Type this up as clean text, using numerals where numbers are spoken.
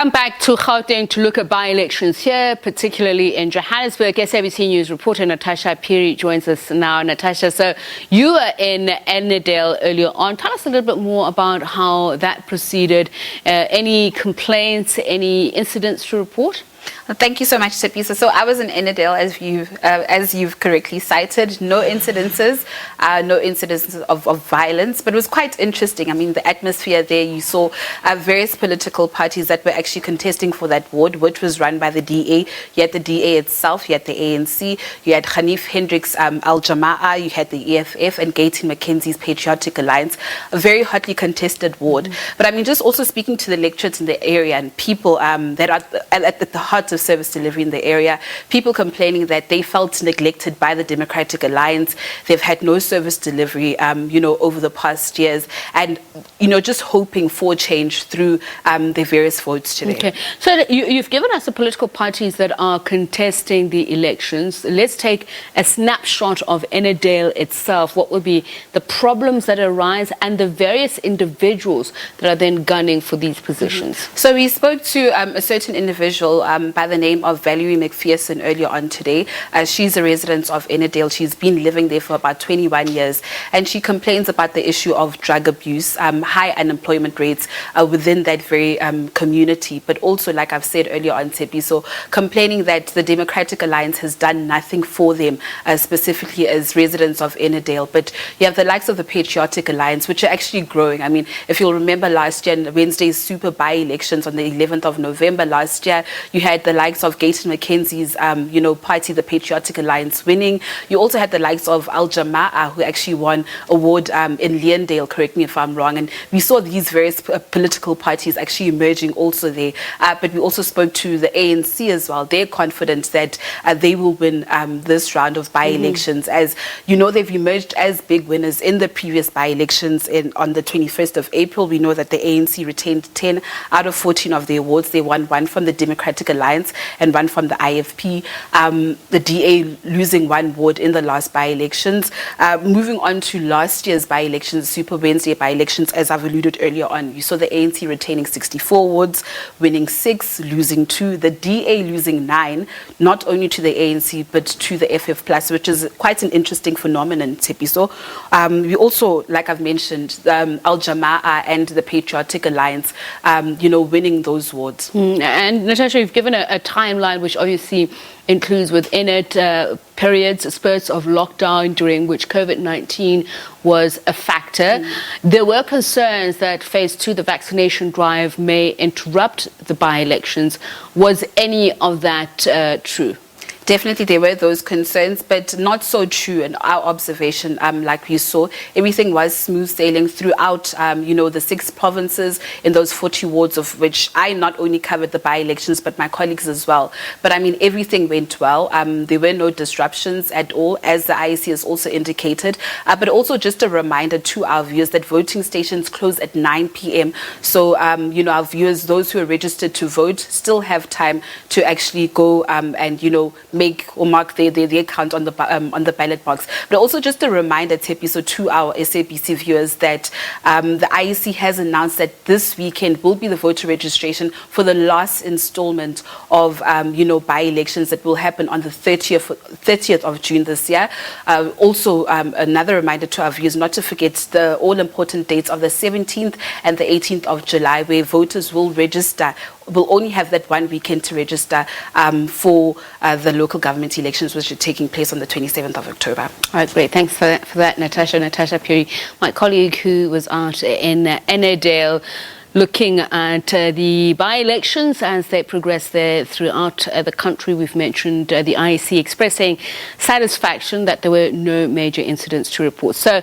I'm back to Gauteng to look at by-elections here, particularly in Johannesburg. SABC News reporter Natasha Phiri joins us now. Natasha, so you were in Annandale earlier on. Tell us a little bit more about how that proceeded. Any complaints, any incidents to report? Thank you so much, Tipisa. So I was in Annandale, as you've correctly cited. No incidences of violence, but it was quite interesting. I mean, the atmosphere there, you saw various political parties that were actually contesting for that ward, which was run by the DA. You had the DA itself, you had the ANC, you had Hanif Hendricks Al-Jama'a, you had the EFF, and Gayton McKenzie's Patriotic Alliance. A very hotly contested ward. But I mean, just also speaking to the electorates in the area and people that are at the heart of service delivery in the area, people complaining that they felt neglected by the Democratic Alliance. They've had no service delivery, over the past years, and, just hoping for change through their various votes today. Okay. So you've given us the political parties that are contesting the elections. Let's take a snapshot of Annandale itself. What would be the problems that arise and the various individuals that are then gunning for these positions? So we spoke to a certain individual by the name of Valerie McPherson earlier on today. She's a resident of Annandale. She's been living there for about 21 years, and she complains about the issue of drug abuse, high unemployment rates within that very community, but also, like I've said earlier on, Tepi, so complaining that the Democratic Alliance has done nothing for them, specifically as residents of Annandale. But you have the likes of the Patriotic Alliance, which are actually growing. I mean, if you'll remember last year, Wednesday's super by-elections on the 11th of November last year, you had the likes of Gayton McKenzie's, party, the Patriotic Alliance, winning. You also had the likes of Al-Jama'a, who actually won a award in Leondale, correct me if I'm wrong. And we saw these various political parties actually emerging also there. But we also spoke to the ANC as well. They're confident that they will win this round of by-elections. As you know, they've emerged as big winners in the previous by-elections on the 21st of April. We know that the ANC retained 10 out of 14 of the awards. They won one from the Democratic Alliance and one from the IFP. The DA losing one ward in the last by-elections. Moving on to last year's by-elections, Super Wednesday by-elections, as I've alluded earlier on, you saw the ANC retaining 64 wards, winning 6, losing 2. The DA losing 9, not only to the ANC but to the FF Plus, which is quite an interesting phenomenon, Tepiso. We also, like I've mentioned, Al-Jama'a and the Patriotic Alliance, winning those wards. And Natasha, you've given a timeline which obviously includes within it periods, spurts of lockdown during which COVID-19 was a factor. There were concerns that phase 2, the vaccination drive, may interrupt the by-elections. Was any of that true? Definitely there were those concerns, but not so true in our observation. Like we saw, everything was smooth sailing throughout, the 6 provinces in those 40 wards, of which I not only covered the by-elections, but my colleagues as well. But I mean, everything went well. There were no disruptions at all, as the IEC has also indicated. But also just a reminder to our viewers that voting stations close at 9 p.m. So, our viewers, those who are registered to vote, still have time to actually go and, make or mark their count on the ballot box. But also just a reminder, Tepi, so to our SABC viewers, that the IEC has announced that this weekend will be the voter registration for the last installment of by-elections that will happen on the 30th of June this year. Also, another reminder to our viewers not to forget the all-important dates of the 17th and the 18th of July, where voters will register. Will only have that one weekend to register for the local government elections, which are taking place on the 27th of October. All right, great. Thanks for that, Natasha Phiri, my colleague who was out in Annandale looking at the by-elections as they progress there throughout the country. We've mentioned the IEC expressing satisfaction that there were no major incidents to report. So